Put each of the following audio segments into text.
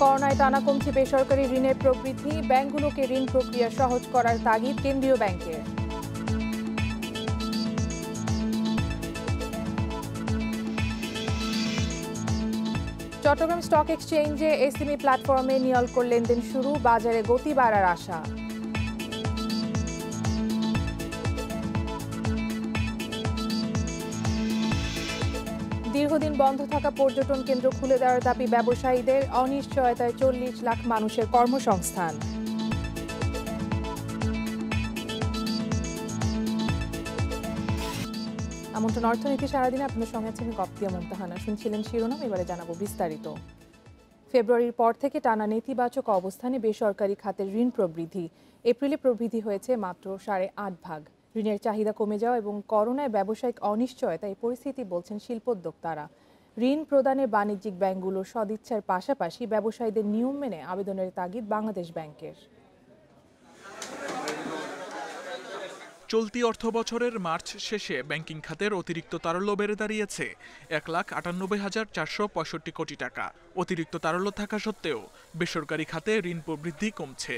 করোনায় টানা কমছে বেসরকারি ঋণের প্রবৃদ্ধি, ব্যাংকগুলোকে ঋণ প্রক্রিয়া সহজ করার তাগিদ কেন্দ্রীয় ব্যাংকের। চট্টগ্রাম স্টক এক্সচেঞ্জে এসএমই প্ল্যাটফর্মে নিয়লকো লেনদেন শুরু, বাজারে গতি বাড়ার আশা। দীর্ঘদিন বন্ধ থাকা পর্যটন কেন্দ্র খুলে দেওয়ার দাবি ব্যবসায়ীদের, অনিশ্চয়তায় 40 লাখ মানুষের কর্মসংস্থান। আমন্ত্রণ অর্থনীতি সারাদিনে আপনাদের সঙ্গে আছেন গপ্তিয়া মুমতাহানা। শুনছিলেন শিরোনাম, এবারে জানাবো বিস্তারিত। ফেব্রুয়ারির পর থেকে টানা নেতিবাচক অবস্থানে বেসরকারি খাতের ঋণ প্রবৃদ্ধি। এপ্রিলে প্রবৃদ্ধি হয়েছে মাত্র 8.5%। ঋণের চাহিদা কমে যাওয়া এবং করোনায় ব্যবসায়িক অনিশ্চয়তা এই পরিস্থিতি বলছেন শিল্পোদ্যোক্তারা। ঋণ প্রদানে বাণিজ্যিক ব্যাংকগুলোর সদিচ্ছার পাশাপাশি ব্যবসায়ীদের নিয়ম মেনে আবেদনের তাগিদ বাংলাদেশ ব্যাংকের। চলতি অর্থবছরের মার্চ শেষে ব্যাংকিং খাতের অতিরিক্ত তারল্য বেড়ে দাঁড়িয়েছে 1,98,465 কোটি টাকা। অতিরিক্ত তারল্য থাকা সত্ত্বেও বেসরকারি খাতে ঋণ প্রবৃদ্ধি কমছে।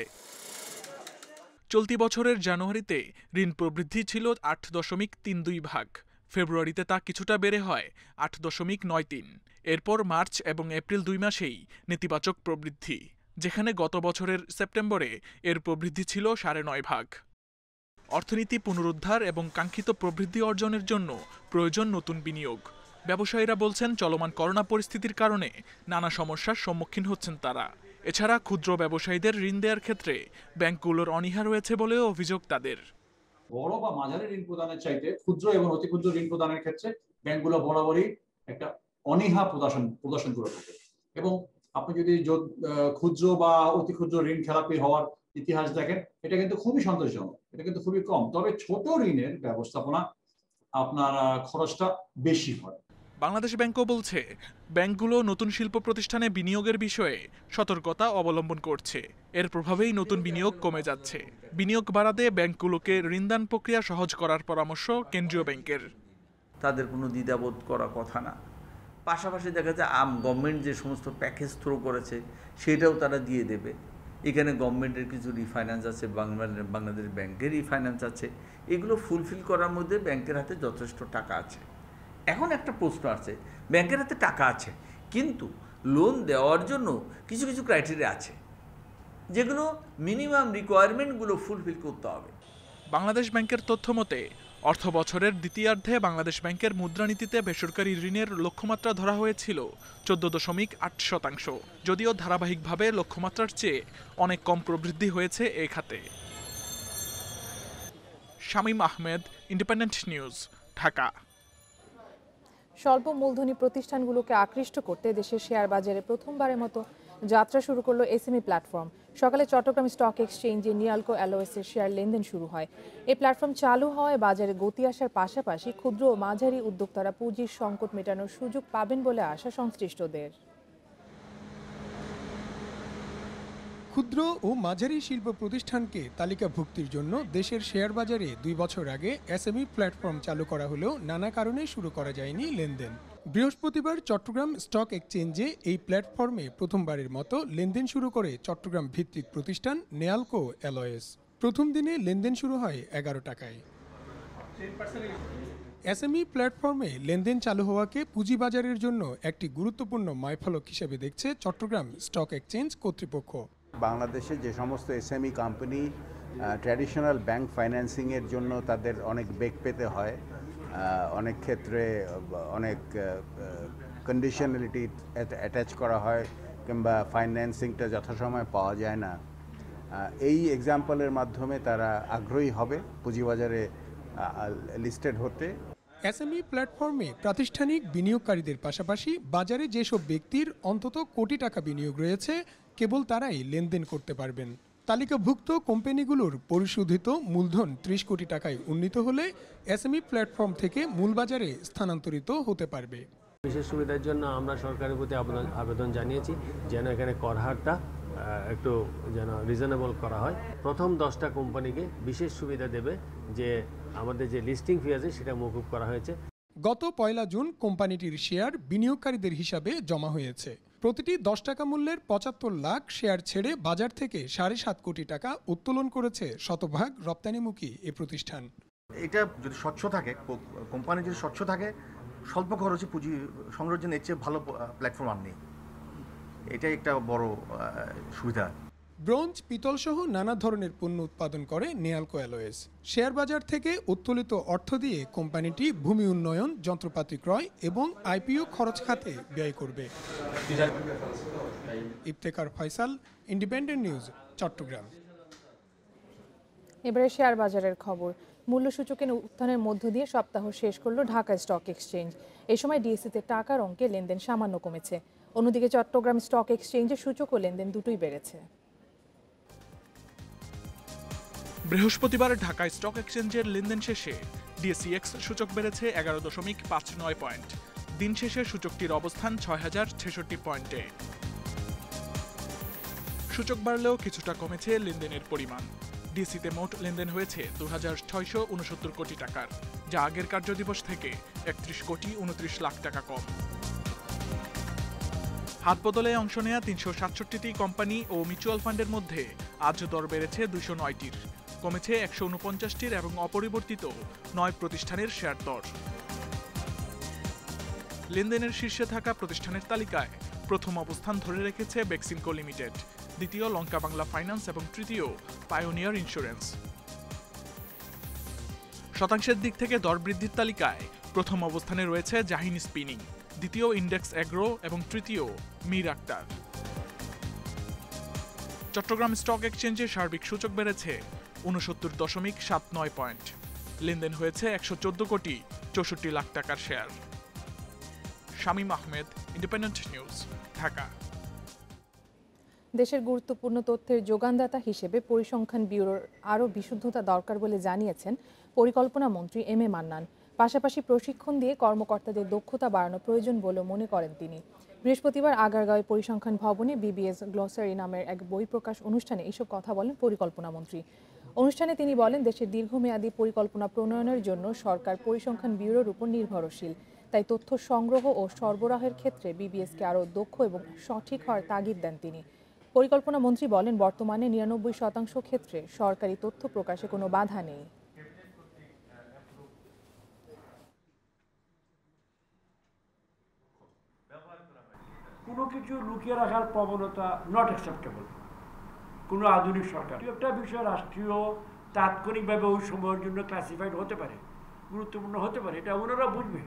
চলতি বছরের জানুয়ারিতে ঋণ প্রবৃদ্ধি ছিল 8.32%। ফেব্রুয়ারিতে তা কিছুটা বেড়ে হয় 8.93%। এরপর মার্চ এবং এপ্রিল 2 মাসেই নেতিবাচক প্রবৃদ্ধি, যেখানে গত বছরের সেপ্টেম্বরে এর প্রবৃদ্ধি ছিল 9.5%। অর্থনীতি পুনরুদ্ধার এবং কাঙ্ক্ষিত প্রবৃদ্ধি অর্জনের জন্য প্রয়োজন নতুন বিনিয়োগ। ব্যবসায়ীরা বলছেন, চলমান করোনা পরিস্থিতির কারণে নানা সমস্যার সম্মুখীন হচ্ছেন তারা। এছাড়া ক্ষুদ্র ব্যবসায়ীদের ঋণ দেওয়ার ক্ষেত্রে ব্যাংকগুলোর অনীহা রয়েছে বলেও অভিযোগ তাদের। বড় বা মাঝারি ঋণ প্রদানের চাইতে ক্ষুদ্র এবং অতি ক্ষুদ্র ঋণ প্রদানের ক্ষেত্রে ব্যাংকগুলো বরাবরই একটা অনীহা প্রদর্শন করে থাকে। এবং আপনি যদি ক্ষুদ্র বা অতি ক্ষুদ্র ঋণ খেলাপি হওয়ার ইতিহাস দেখেন, এটা কিন্তু খুবই সন্তোষজনক, এটা কিন্তু খুবই কম। তবে ছোট ঋণের ব্যবস্থাপনা আপনার খরচটা বেশি হয়। বাংলাদেশ ব্যাংকও বলছে, ব্যাংকগুলো নতুন শিল্প প্রতিষ্ঠানে বিনিয়োগের বিষয়ে সতর্কতা অবলম্বন করছে। এর প্রভাবেই নতুন বিনিয়োগ কমে যাচ্ছে। বিনিয়োগ বাড়াতে ব্যাংকগুলোকে ঋণদান প্রক্রিয়া সহজ করার পরামর্শ কেন্দ্রীয় ব্যাংকের। তাদের কোনো দ্বিধাবোধ করার কথা না। পাশাপাশি দেখা যায় গভর্নমেন্ট যে সমস্ত প্যাকেজ থ্রো করেছে সেটাও তারা দিয়ে দেবে। এখানে গভর্নমেন্টের কিছু রিফাইন্যান্স আছে, বাংলাদেশ ব্যাংকের রিফাইন্যান্স আছে। এগুলো ফুলফিল করার মধ্যে ব্যাংকের হাতে যথেষ্ট টাকা আছে। এখন একটা প্রশ্ন আছে, ব্যাংকের হাতে টাকা আছে কিন্তু লোন দেওয়ার জন্য কিছু কিছু ক্রাইটেরিয়া আছে, যেগুলো মিনিমাম রিকোয়ারমেন্টগুলো ফুলফিল করতে হবে। বাংলাদেশ ব্যাংকের তথ্য মতে অর্থ বছরের দ্বিতীয়ার্ধে বাংলাদেশ ব্যাংকের মুদ্রানীতিতে বেসরকারি ঋণের লক্ষ্যমাত্রা ধরা হয়েছিল 14.8%। যদিও ধারাবাহিকভাবে লক্ষ্যমাত্রার চেয়ে অনেক কম প্রবৃদ্ধি হয়েছে এ খাতে। Shamim Ahmed, independent News, Dhaka. স্বল্প মূলধনী প্রতিষ্ঠানগুলোকে আকৃষ্ট করতে দেশের শেয়ার বাজারে প্রথমবারের মতো যাত্রা শুরু করলো এসএমই প্ল্যাটফর্ম। সকালে চট্টগ্রাম স্টক এক্সচেঞ্জে নিয়ালকো অ্যালোয়েসের শেয়ার লেনদেন শুরু হয়। এই প্ল্যাটফর্ম চালু হওয়ায় বাজারে গতি আসার পাশাপাশি ক্ষুদ্র ও মাঝারি উদ্যোক্তারা পুঁজির সংকট মেটানোর সুযোগ পাবেন বলে আশা সংশ্লিষ্টদের। ক্ষুদ্র ও মাঝারি শিল্প প্রতিষ্ঠানকে তালিকাভুক্তির জন্য দেশের শেয়ার বাজারে 2 বছর আগে এসএমই প্ল্যাটফর্ম চালু করা হলেও নানা কারণে শুরু করা যায়নি লেনদেন। বৃহস্পতিবার চট্টগ্রাম স্টক এক্সচেঞ্জে এই প্ল্যাটফর্মে প্রথমবারের মতো লেনদেন শুরু করে চট্টগ্রাম ভিত্তিক প্রতিষ্ঠান নিয়ালকো অ্যালোয়েস। প্রথম দিনে লেনদেন শুরু হয় 11 টাকায়। এসএমই প্ল্যাটফর্মে লেনদেন চালু হওয়াকে পুঁজিবাজারের জন্য একটি গুরুত্বপূর্ণ মাইলফলক হিসেবে দেখছে চট্টগ্রাম স্টক এক্সচেঞ্জ কর্তৃপক্ষ। বাংলাদেশে যে সমস্ত এসএমই কোম্পানি ট্র্যাডিশনাল ব্যাংক ফাইন্যান্সিংয়ের জন্য তাদের অনেক বেগ পেতে হয়, অনেক ক্ষেত্রে অনেক কন্ডিশনালিটি অ্যাটাচ করা হয় কিংবা ফাইন্যান্সিংটা যথাসময়ে পাওয়া যায় না, এই এক্সাম্পলের মাধ্যমে তারা আগ্রহী হবে পুঁজিবাজারে লিস্টেড হতে। এসএমই প্ল্যাটফর্মে প্রাতিষ্ঠানিক বিনিয়োগকারীদের পাশাপাশি বাজারে যেসব ব্যক্তির অন্তত কোটি টাকা বিনিয়োগ রয়েছে কেবল তারাই লেনদেন করতে পারবেন। তালিকাভুক্ত কোম্পানিগুলোর পরিশোধিত মূলধন 30 কোটি টাকায় উন্নীত হলে এসএমই প্ল্যাটফর্ম থেকে মূল বাজারে স্থানান্তরিত হতে পারবে। বিশেষ সুবিধার জন্য আমরা সরকারের প্রতি আবেদন জানিয়েছি যেন এখানে কর হারটা একটু যেন রিজনেবল করা হয়। প্রথম 10টা কোম্পানিকে বিশেষ সুবিধা দেবে, যে আমাদের যে লিস্টিং ফি আছে সেটা মওকুফ করা হয়েছে। গত 1 জুন কোম্পানিটির শেয়ার বিনিয়োগকারীদের হিসাবে জমা হয়েছে। প্রতিটি 10 টাকা মূল্যের 75 লাখ শেয়ার ছেড়ে বাজার থেকে 7.5 কোটি টাকা উত্তোলন করেছে শতভাগ রপ্তানিমুখী এ প্রতিষ্ঠান। এটা যদি স্বচ্ছ থাকে, কোম্পানি যদি স্বচ্ছ থাকে, স্বল্প খরচে পুঁজি সংগ্রহের জন্য এর চেয়ে ভালো প্ল্যাটফর্ম আর নেই। এটাই একটা বড় সুবিধা। ব্রোঞ্জ, পিতল সহ নানা ধরনের পণ্য উৎপাদন করে নেয়ালকো অ্যালয়েস। শেয়ার বাজার থেকে উত্তোলিত অর্থ দিয়ে কোম্পানিটি ভূমি উন্নয়ন, যন্ত্রপাতি ক্রয় এবং আইপিও খরচ খাতে ব্যয় করবে। Iftekhar Faisal, independent news, Chittagong. এবারে শেয়ার বাজারের খবর। মূল্যসূচকের উত্থানের মধ্য দিয়ে সপ্তাহ শেষ করল ঢাকা স্টক এক্সচেঞ্জ। এই সময় ডিএসইতে টাকার অঙ্কে লেনদেন সামান্য কমেছে। অন্যদিকে চট্টগ্রাম স্টক এক্সচেঞ্জের সূচক ও লেনদেন দুটোই বেড়েছে। বৃহস্পতিবার ঢাকা স্টক এক্সচেঞ্জের লেনদেন শেষে ডিএসইএক্স সূচক বেড়েছে 11.59 পয়েন্ট। দিন শেষে সূচকটির অবস্থান 6066 পয়েন্টে। সূচক বাড়লেও কিছুটা কমেছে লেনদেনের পরিমাণ। ডিএসইতে মোট লেনদেন হয়েছে 2669 কোটি টাকার, যা আগের কার্যদিবস থেকে 31 কোটি 29 লাখ টাকা কম। হাত বদলে অংশ নেয়া 367টি কোম্পানি ও মিউচুয়াল ফান্ডের মধ্যে আজ দর বেড়েছে 209টির, কমেছে 149টির এবং অপরিবর্তিত 9 প্রতিষ্ঠানের শেয়ার দর। লেনদেনের শীর্ষে থাকা প্রতিষ্ঠানের তালিকায় প্রথম অবস্থান ধরে রেখেছে বেক্সিমকো লিমিটেড, দ্বিতীয় লঙ্কা বাংলা ফাইন্যান্স এবং তৃতীয় পায়োনিয়ার ইন্স্যুরেন্স। শতাংশের দিক থেকে দর বৃদ্ধির তালিকায় প্রথম অবস্থানে রয়েছে জাহিন স্পিনিং, দ্বিতীয় ইন্ডেক্স এগ্রো এবং তৃতীয় মীর আক্তার। চট্টগ্রাম স্টক এক্সচেঞ্জে সার্বিক সূচক বেড়েছে 69.79 পয়েন্ট। লেনদেন হয়েছে 114 কোটি 64 লাখ টাকার share. Shamim Ahmed, independent News, Dhaka. দেশের গুরুত্বপূর্ণ তথ্যের যোগানদাতা হিসেবে পরিসংখ্যান ব্যুরোর আরও বিশুদ্ধতা দরকার বলে জানিয়েছেন পরিকল্পনা মন্ত্রী এম এ মান্নান। পাশাপাশি প্রশিক্ষণ দিয়ে কর্মকর্তাদের দক্ষতা বাড়ানো প্রয়োজন বলে মনে করেন তিনি। বৃহস্পতিবার আগারগাঁওয়ে পরিসংখ্যান ভবনে বিবিএস গ্লসারি নামের এক বই প্রকাশ অনুষ্ঠানে এসব কথা বলেন পরিকল্পনা মন্ত্রী। অনুষ্ঠানে তিনি বলেন, দেশের দীর্ঘমেয়াদী পরিকল্পনা প্রণয়নের জন্য সরকার পরিসংখ্যান ব্যুরোর উপর নির্ভরশীল। তাই তথ্য সংগ্রহ ও সরবরাহের ক্ষেত্রে বিবিএসকে আরও দক্ষ এবং সঠিক হওয়ার তাগিদ দেন তিনি। পরিকল্পনা মন্ত্রী বলেন, বর্তমানে 99% ক্ষেত্রে সরকারি তথ্য প্রকাশে কোনো বাধা নেই। কোনো কিছু লুকিয়ে রাখার প্রবণতা নট অ্যাকসেপ্টেবল কোনো আধুনিক সরকার। একটা বিষয় রাষ্ট্রীয় তাৎক্ষণিকভাবে ওই সময়ের জন্য ক্লাসিফাইড হতে পারে, গুরুত্বপূর্ণ হতে পারে, এটা ওনারা বুঝবে।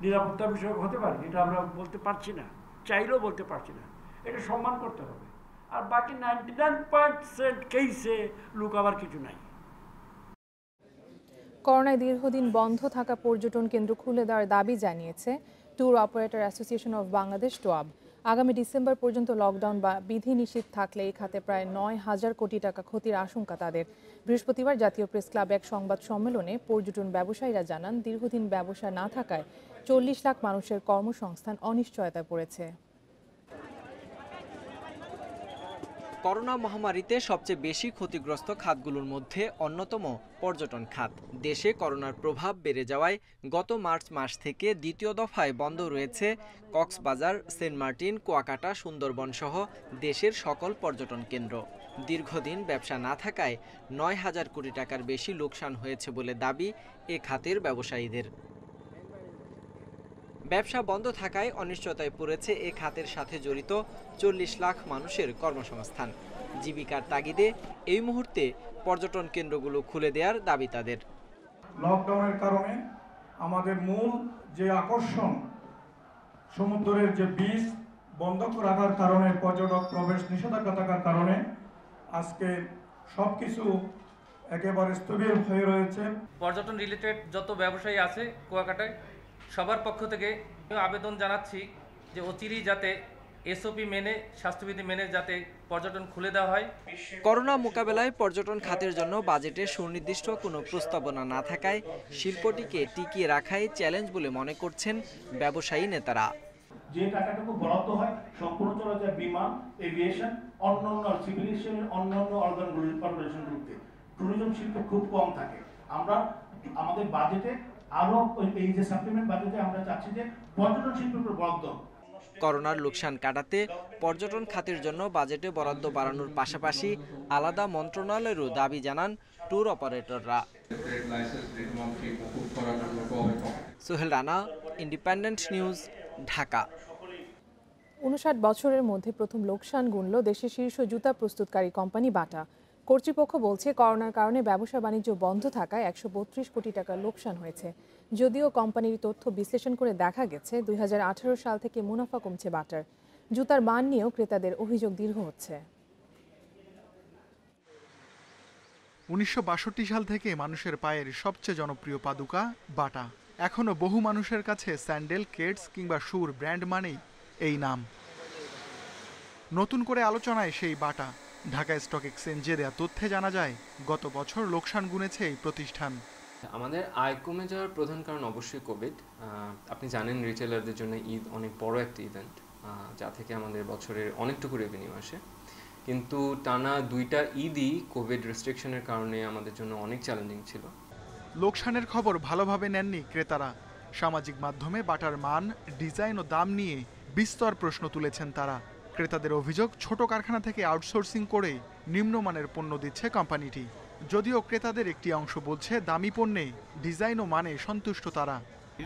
নিরাপত্তা বিষয়ক হতে পারে, এটা আমরা বলতে পারছি না, চাইলেও বলতে পারছি না, এটা সম্মান করতে হবে। আর বাকি 99% কেসে লুকাবার কিছু নাই। করোনায় দীর্ঘদিন বন্ধ থাকা পর্যটন কেন্দ্র খুলে দেওয়ার দাবি জানিয়েছে tour operator association of Bangladesh, টোয়াব। আগামী ডিসেম্বর পর্যন্ত লকডাউন বা বিধিনিষেধ থাকলে এই খাতে প্রায় 9,000 কোটি টাকা ক্ষতির আশঙ্কা তাদের। বৃহস্পতিবার জাতীয় প্রেস ক্লাবে এক সংবাদ সম্মেলনে পর্যটন ব্যবসায়ীরা জানান, দীর্ঘদিন ব্যবসা না থাকায় 40 লাখ মানুষের কর্মসংস্থান অনিশ্চয়তায় পড়েছে। করোনা মহামারীতে সবচেয়ে বেশি ক্ষতিগ্রস্ত খাতগুলোর মধ্যে অন্যতম পর্যটন খাত। দেশে করোনার প্রভাব বেড়ে যাওয়ায় গত মার্চ মাস থেকে দ্বিতীয় দফায় বন্ধ রয়েছে কক্সবাজার, সেন্ট মার্টিন, কুয়াকাটা, সুন্দরবন সহ দেশের সকল পর্যটন কেন্দ্র। দীর্ঘদিন ব্যবসা না থাকায় 9,000 কোটি টাকার বেশি লোকসান হয়েছে বলে দাবি এ খাতের ব্যবসায়ীদের। ব্যবসা বন্ধ থাকায় অনিশ্চয়তায় পড়েছে এ খাতের সাথে জড়িত 40 লাখ মানুষের কর্মসংস্থান। জীবিকার তাগিদে এই মুহূর্তে পর্যটন কেন্দ্রগুলো খুলে দেওয়ার দাবি তাদের। লকডাউনের কারণে আমাদের মূল যে আকর্ষণ সমুদ্রের যে বীজ বন্ধ রাখার কারণে, পর্যটক প্রবেশ নিষেধাজ্ঞা থাকার কারণে আজকে সবকিছু একেবারে স্থবির হয়ে রয়েছে। পর্যটন রিলেটেড যত ব্যবসায়ী আছে কুয়াকাটায়, সবার পক্ষ থেকে আবেদন জানাচ্ছি যে অচিরেই যাতে এসওপি মেনে, স্বাস্থ্যবিধি মেনে যাতে পর্যটন খুলে দেওয়া হয়। করোনা মোকাবেলায় পর্যটন খাতের জন্য বাজেটে সুনির্দিষ্ট কোনো প্রস্তাবনা না থাকায় শিল্পটিকে টিকিয়ে রাখাই চ্যালেঞ্জ বলে মনে করছেন ব্যবসায়ী নেতারা। যে টাকাটুকু বরাদ্দ হয় সম্পূর্ণ চলে যায় বিমান, এভিয়েশন, অন্যান্য সিভিলিয়েশনের অন্যান্য অর্গানাইজেশনগুলোতে। ট্যুরিজম শিল্প খুব কম থাকে। আমরা আমাদের বাজেটে আরো এই যে সাপ্লিমেন্ট বাজেটে আমরা চাচ্ছি যে পর্যটন শিল্পের উপর বরাদ্দ। করোনার লোকসান কাটাতে পর্যটন খাতের জন্য বাজেটে বরাদ্দ বাড়ানোর পাশাপাশি আলাদা মন্ত্রণালয়েরও দাবি জানান ট্যুর অপারেটররা। Sohel Rana, Independent News, Dhaka. 59 বছরের মধ্যে প্রথম লোকসান গুনল দেশের শীর্ষ জুতা প্রস্তুতকারী কোম্পানি বাটা। কর্তৃপক্ষ বলছে করোনার কারণে ব্যবসা বাণিজ্য বন্ধ থাকায় 132 কোটি টাকার লোকসান হয়েছে। যদিও কোম্পানির তথ্য বিশ্লেষণ করে দেখা গেছে 2018 সাল থেকে মুনাফা কমছে বাটার। জুতার মান নিয়েও ক্রেতাদের অভিযোগ দীর্ঘ হচ্ছে। 1962 সাল থেকে মানুষের পায়ের সবচেয়ে জনপ্রিয় পাদুকা বাটা। এখনো বহু মানুষের কাছে স্যান্ডেল, কেডস কিংবা শুর ব্র্যান্ড মানেই এই নাম। নতুন করে আলোচনায় সেই বাটা। ঢাকা স্টক এক্সচেঞ্জে দেয়া তথ্যে জানা যায় গত বছর লোকসান গুনেছে এই প্রতিষ্ঠান। আমাদের আয় কমে যাওয়ার প্রধান কারণ অবশ্যই কোভিড। আপনি জানেন রিটেলারদের জন্য ঈদ অনেক বড় একটা ইভেন্ট, যা থেকে আমাদের বছরের অনেকটুকু রেভিনিউ আসে। কিন্তু টানা 2টা ঈদই কোভিড রেস্ট্রিকশনের কারণে আমাদের জন্য অনেক চ্যালেঞ্জিং ছিল। লোকসানের খবর ভালোভাবে নেননি ক্রেতারা। সামাজিক মাধ্যমে বাটার মান, ডিজাইন ও দাম নিয়ে বিস্তর প্রশ্ন তুলেছেন তারা। ক্রেতাদের অভিযোগ, ছোট কারখানা থেকে আউটসোর্সিং করে নিম্নমানের পণ্য দিচ্ছে কোম্পানিটি। যদিও ক্রেতাদের একটি অংশ বলছে দামি পণ্যে ডিজাইন ও মানে সন্তুষ্ট তারা।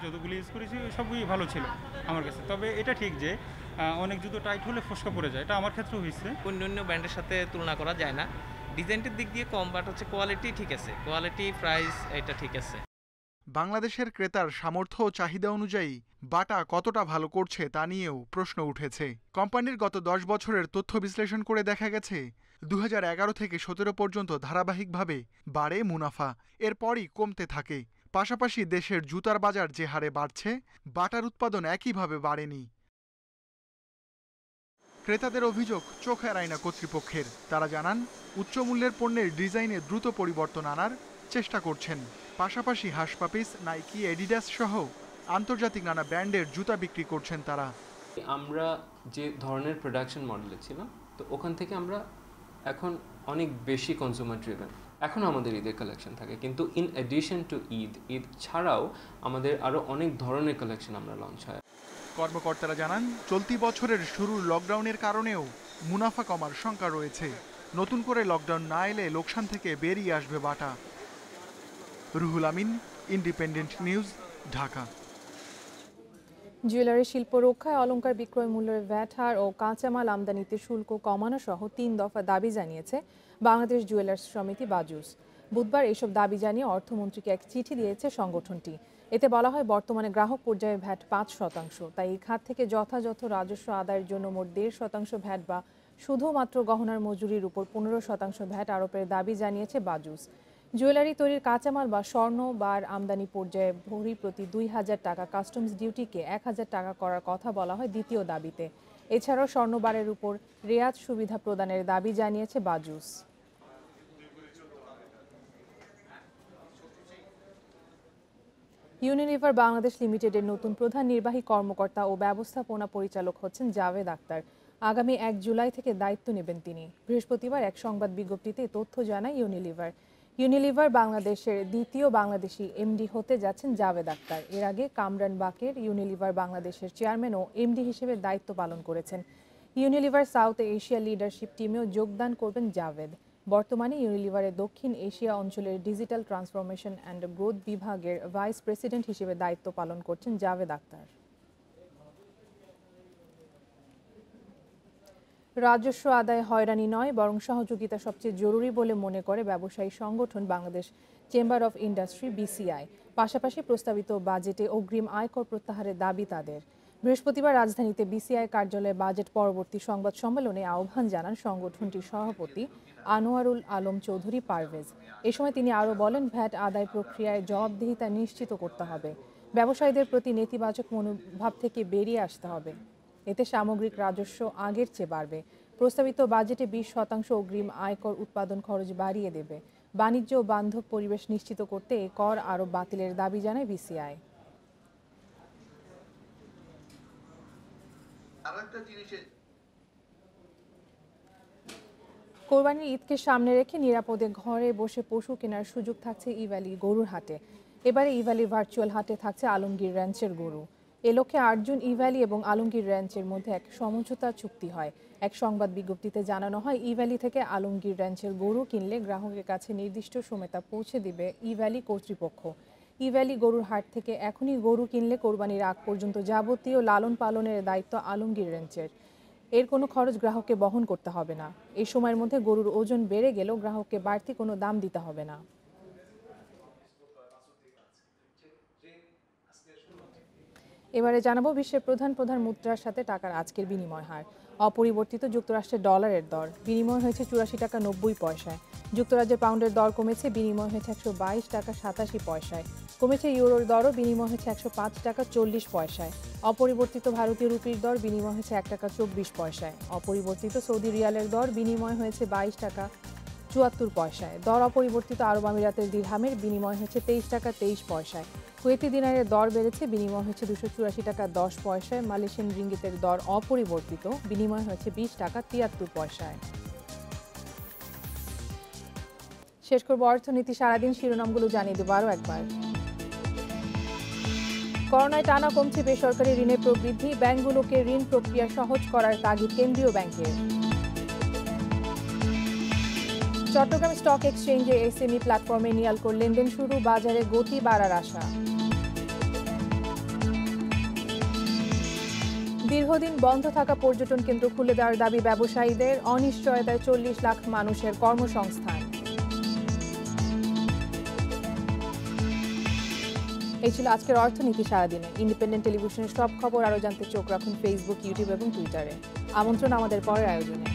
যতগুলো ইউজ করেছি সবই ভালো ছিল আমার কাছে, তবে এটা ঠিক যে অনেক জুতো টাইট হলে ফসকা পড়ে যায়, এটা আমার ক্ষেত্রেও হয়েছে। অন্যান্য ব্র্যান্ডের সাথে তুলনা করা যায় না। ডিজাইনটির দিক দিয়ে কম, বাট হচ্ছে কোয়ালিটি ঠিক আছে, কোয়ালিটি প্রাইস এটা ঠিক আছে। বাংলাদেশের ক্রেতার সামর্থ্য ও চাহিদা অনুযায়ী বাটা কতটা ভালো করছে তা নিয়েও প্রশ্ন উঠেছে। কোম্পানির গত 10 বছরের তথ্য বিশ্লেষণ করে দেখা গেছে 2011 থেকে 17 পর্যন্ত ধারাবাহিকভাবে বাড়ে মুনাফা, এরপরই কমতে থাকে। পাশাপাশি দেশের জুতার বাজার যে হারে বাড়ছে, বাটার উৎপাদন একইভাবে বাড়েনি। ক্রেতাদের অভিযোগ চোখ এড়ায় না কর্তৃপক্ষের। তারা জানান উচ্চমূল্যের পণ্যের ডিজাইনে দ্রুত পরিবর্তন আনার চেষ্টা করছেন। পাশাপাশি হাসপাপিস, নাইকি, এডিডাস সহ আন্তর্জাতিক নানা ব্র্যান্ডের জুতা বিক্রি করছেন তারা। আমরা যে ধরনের প্রোডাকশন মডেলে ছিলাম, তো ওখান থেকে আমরা এখন অনেক বেশি কনজিউমার ড্রিভেন। এখন আমাদের ঈদের কালেকশন থাকে, কিন্তু ইন অ্যাডিশন টু ঈদ ছাড়াও আমাদের আরও অনেক ধরনের কালেকশন আমরা লঞ্চ হয়। কর্মকর্তারা জানান চলতি বছরের শুরুর লকডাউনের কারণেও মুনাফা কমার শঙ্কা রয়েছে। নতুন করে লকডাউন না এলে লোকসান থেকে বেরিয়ে আসবে বাটা। Ruhul Amin, independent News, Dhaka. Jewellery শিল্প রক্ষায় অলংকার বিক্রয় মূল্যের ভ্যাট হার ও কাঁচামাল আমদানিতে শুল্ক কমানো সহ 3 দফা দাবি জানিয়েছে বাংলাদেশ জুয়েলার্স সমিতি বাজুস। বুধবার এসব দাবি জানিয়ে অর্থমন্ত্রীকে এক চিঠি দিয়েছে সংগঠনটি। এতে বলা হয় বর্তমানে গ্রাহক পর্যায়ে ভ্যাট 5%, তাই এই খাত থেকে যথাযথ রাজস্ব আদায়ের জন্য মোট 1.5% ভ্যাট বা শুধুমাত্র গহনার মজুরির উপর 15% ভ্যাট আরোপের দাবি জানিয়েছে বাজুস। জুয়েলারি তৈরির কাঁচামাল বা স্বর্ণ বার আমদানি পর্যায়ে ভরি প্রতি 2000 টাকা কাস্টমস ডিউটিকে 1000 টাকা করার কথা বলা হয় দ্বিতীয় দাবিতে। এছাড়াও স্বর্ণবারের উপর রেয়াত সুবিধা প্রদানের দাবি জানিয়েছে বাজুস। ইউনিলিভার বাংলাদেশ লিমিটেডের নতুন প্রধান নির্বাহী কর্মকর্তা ও ব্যবস্থাপনা পরিচালক হচ্ছেন জাভেদ আক্তার। আগামী 1 জুলাই থেকে দায়িত্ব নেবেন তিনি। বৃহস্পতিবার এক সংবাদ বিজ্ঞপ্তিতে তথ্য জানায় ইউনিলিভার বাংলাদেশের দ্বিতীয় বাংলাদেশি এমডি হতে যাচ্ছেন জাভেদ আক্তার। এর আগে কামরান বাকের ইউনিলিভার বাংলাদেশের চেয়ারম্যান ও এমডি হিসেবে দায়িত্ব পালন করেছেন। ইউনিলিভার সাউথ এশিয়া লিডারশিপ টিমেও যোগদান করবেন জাভেদ। বর্তমানে ইউনিলিভারের দক্ষিণ এশিয়া অঞ্চলের ডিজিটাল ট্রান্সফরমেশন অ্যান্ড গ্রোথ বিভাগের ভাইস প্রেসিডেন্ট হিসেবে দায়িত্ব পালন করছেন জাভেদ আক্তার। রাজস্ব আদায় হয়রানি নয়, বরং সহযোগিতা সবচেয়ে জরুরি বলে মনে করে ব্যবসায়ী সংগঠন Bangladesh chamber of industry BCI. পাশাপাশি প্রস্তাবিত বাজেটে অগ্রিম আয়কর প্রত্যাহারের দাবি তাদের। বৃহস্পতিবার রাজধানীতে বিসিআই কার্যালয়ে বাজেট পরবর্তী সংবাদ সম্মেলনে আহ্বান জানান সংগঠনটির সভাপতি আনোয়ারুল আলম চৌধুরী পারভেজ। এ সময় তিনি আরও বলেন, ভ্যাট আদায় প্রক্রিয়ায় জবাবদিহিতা নিশ্চিত করতে হবে। ব্যবসায়ীদের প্রতি নেতিবাচক মনোভাব থেকে বেরিয়ে আসতে হবে। এতে সামগ্রিক রাজস্ব আগের চেয়ে বাড়বে। প্রস্তাবিত বাজেটে 20% অগ্রিম আয়কর উৎপাদন খরচ বাড়িয়ে দেবে। বাণিজ্য ও বান্ধব পরিবেশ নিশ্চিত করতে এ কর আরও বাতিলের দাবি জানায় বিসিআই। কোরবানির ঈদকে সামনে রেখে নিরাপদে ঘরে বসে পশু কেনার সুযোগ থাকছে ইভ্যালি গরুর হাটে। এবারে ইভ্যালি ভার্চুয়াল হাটে থাকছে আলমগীর র্যাঞ্চের গরু। এ লক্ষ্যে ৮ জুন ইভ্যালি এবং আলমগীর র্যাঞ্চের মধ্যে এক সমঝোতা চুক্তি হয়। এক সংবাদ বিজ্ঞপ্তিতে জানানো হয়, ইভ্যালি থেকে আলমগীর র্যাঞ্চের গরু কিনলে গ্রাহকের কাছে নির্দিষ্ট সময় তা পৌঁছে দিবে ইভ্যালি কর্তৃপক্ষ। ইভ্যালি গরুর হাট থেকে এখনই গরু কিনলে কোরবানির আগ পর্যন্ত যাবতীয় লালন পালনের দায়িত্ব আলমগীর র্যাঞ্চের। এর কোনো খরচ গ্রাহককে বহন করতে হবে না। এই সময়ের মধ্যে গরুর ওজন বেড়ে গেলেও গ্রাহককে বাড়তি কোনো দাম দিতে হবে না। এবারে জানাবো বিশ্বের প্রধান মুদ্রার সাথে টাকার আজকের বিনিময় হার। অপরিবর্তিত যুক্তরাষ্ট্রের ডলারের দর বিনিময় হয়েছে 84 টাকা 90 পয়সায়। যুক্তরাজ্যের পাউন্ডের দর কমেছে, বিনিময় হয়েছে 122 টাকা 87 পয়সায়। কমেছে ইউরোর দরও, বিনিময় হয়েছে 105 টাকা 40 পয়সায়। অপরিবর্তিত ভারতীয় রুপির দর বিনিময় হয়েছে 1 টাকা 24 পয়সায়। অপরিবর্তিত সৌদি রিয়ালের দর বিনিময় হয়েছে 22 টাকা 74 পয়সায়। দর অপরিবর্তিত আরব আমিরাতের দিরহামের বিনিময় হয়েছে 23 টাকা 23 পয়সায়। কুয়েতি দিনারের দর বেড়েছে, বিনিময় হয়েছে 284 টাকা 10 পয়সায়। মালয়েশিয়ান রিঙ্গিতের দর অপরিবর্তিত, বিনিময় হয়েছে 20 টাকা 73 পয়সায়। শেষ করব অর্থনীতি সারাদিন, শিরোনামগুলো জানিয়ে দেব আরও একবার। করোনায় টানা কমছে বেসরকারি ঋণের প্রবৃদ্ধি, ব্যাংকগুলোকে ঋণ প্রক্রিয়া সহজ করার তাগিদ কেন্দ্রীয় ব্যাংকের। চট্টগ্রাম স্টক এক্সচেঞ্জে এসএমই প্ল্যাটফর্মে নিয়ালকো লেনদেন শুরু, বাজারে গতি বাড়ার আশা। দীর্ঘদিন বন্ধ থাকা পর্যটন কেন্দ্র খুলে দেওয়ার দাবি ব্যবসায়ীদের, অনিশ্চয়তায় 40 লাখ মানুষের কর্মসংস্থান। এই ছিল আজকের অর্থনীতি সারাদিনে। ইন্ডিপেন্ডেন্ট টেলিভিশনের সব খবর আরও জানতে চোখ রাখুন ফেসবুক, ইউটিউব এবং টুইটারে। আমন্ত্রণ আমাদের পরের আয়োজনে।